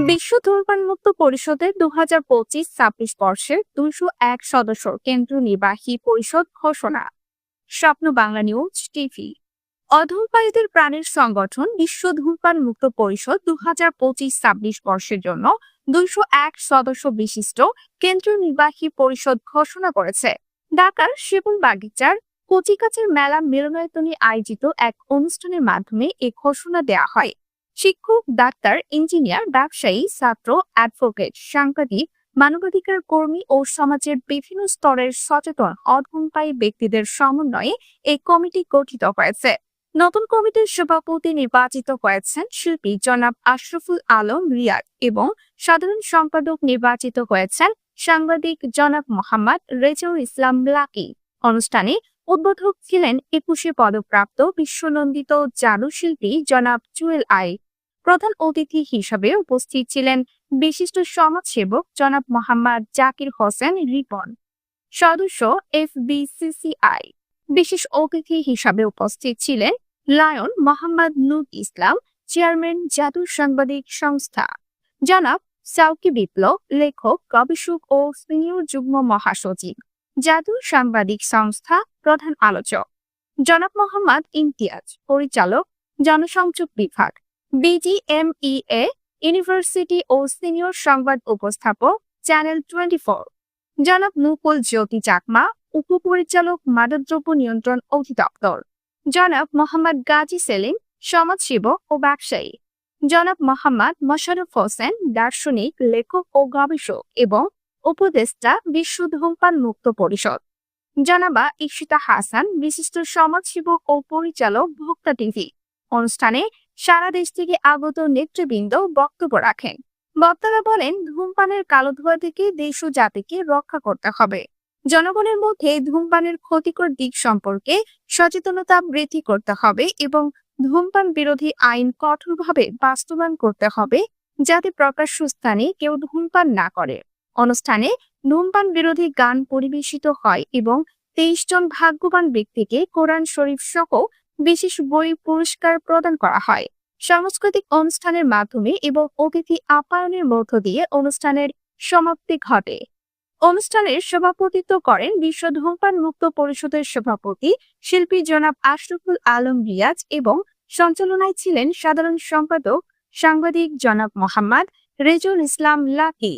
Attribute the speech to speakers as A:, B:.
A: বিশ্ব ধূমপান মুক্ত পরিষদের 2025-26 বর্ষের 201 সদস্য কেন্দ্রীয় নির্বাহী পরিষদ ঘোষণা। স্বপ্ন বাংলা নিউজ টিভি। অধূমপায়ীদের প্রাণের সংগঠন বিশ্ব ধূমপান মুক্ত পরিষদ 2025-26 বর্ষের জন্য 201 সদস্য বিশিষ্ট কেন্দ্রীয় নির্বাহী পরিষদ ঘোষণা করেছে। ঢাকার সেগুন বাগিচার কচিকাচের মেলা মিলনায়তনে আয়োজিত এক অনুষ্ঠানের মাধ্যমে এ ঘোষণা দেওয়া হয়। শিক্ষক, ডাক্তার, ইঞ্জিনিয়ার, ব্যবসায়ী, ছাত্র, অ্যাডভোকেট, সাংবাদিক, মানবাধিকার কর্মী ও সমাজের বিভিন্ন স্তরের সচেতন অধূমপায়ী ব্যক্তিদের সমন্বয়ে এই কমিটি গঠিত হয়েছে। নতুন কমিটির সভাপতি নির্বাচিত হয়েছেন শিল্পী জনাব আশরাফুল আলম রিয়াদ এবং সাধারণ সম্পাদক নির্বাচিত হয়েছেন সাংবাদিক জনাব মোহাম্মদ রেজাউল ইসলাম লাকি। অনুষ্ঠানে উদ্বোধক ছিলেন 21শে পদকপ্রাপ্ত বিশ্বনন্দিত চারুশিল্পী জনাব জুয়েল আই। প্রধান অতিথি হিসেবে উপস্থিত ছিলেন বিশিষ্ট সমাজসেবক জনাব মোহাম্মদ জাকির হোসেন রিপন, সদস্য FBCCI। বিশেষ অতিথি হিসাবে উপস্থিত ছিলেন লায়ন মোহাম্মদ নূর ইসলাম, চেয়ারম্যান জাদু সাংবাদিক সংস্থা, জনাব সাউকি বিপ্লব, লেখক, গবেষক ও সিনিয়র যুগ্ম মহাসচিব, জাদু সাংবাদিক সংস্থা প্রধান আলোচক, জনাব মোহাম্মদ ইমতিয়াজ, পরিচালক, জনসংযোগ বিভাগ, BGMEA ইউনিভার্সিটি ও সিনিয়র সংবাদ উপস্থাপক, চ্যানেল 24, জনাব নুপুল জ্যোতি চাকমা, উপপরিচালক, মাদকদ্রব্য নিয়ন্ত্রণ অধিদপ্তর, জনাব মোহাম্মদ গাজী সেলিম, সমাজসেবক ও ব্যবসায়ী, জনাব মোহাম্মদ মোশাররফ হোসেন, দার্শনিক, লেখক ও গবেষক এবং উপদেষ্টা বিশ্ব ধূমপান মুক্ত পরিষদ, জনাবা ইশিতা হাসান, বিশিষ্ট সমাজসেবক ও পরিচালক, ভোক্তা টিভি। অনুষ্ঠানে সারা দেশ থেকে আগত নেতৃবৃন্দ বক্তব্য রাখেন। বক্তারা বলেন, ধূমপানের কালো ধোঁয়া থেকে দেশ ও জাতিকে রক্ষা করতে হবে। জনগণের মধ্যে ধূমপানের ক্ষতিকর দিক সম্পর্কে সচেতনতা বৃদ্ধি করতে হবে এবং ধূমপান বিরোধী আইন কঠোরভাবে বাস্তবায়ন করতে হবে, যাতে প্রকাশ্য স্থানে কেউ ধূমপান না করে। অনুষ্ঠানে ধূমপান বিরোধী গান পরিবেশিত হয় এবং 23 জন ভাগ্যবান ব্যক্তিকে কোরআন শরীফ সহ বিশেষ বই পুরস্কার প্রদান করা হয়। সাংস্কৃতিক অনুষ্ঠানের মাধ্যমে এবং অতিথি আপ্যায়নের মধ্য দিয়ে অনুষ্ঠানের সমাপ্তি ঘটে। অনুষ্ঠানের সভাপতিত্ব করেন বিশ্ব ধূমপান মুক্ত পরিষদের সভাপতি শিল্পী জনাব আশরাফুল আলম রিয়াজ এবং সঞ্চালনায় ছিলেন সাধারণ সম্পাদক সাংবাদিক জনাব মোহাম্মদ রেজাউল ইসলাম লাকি।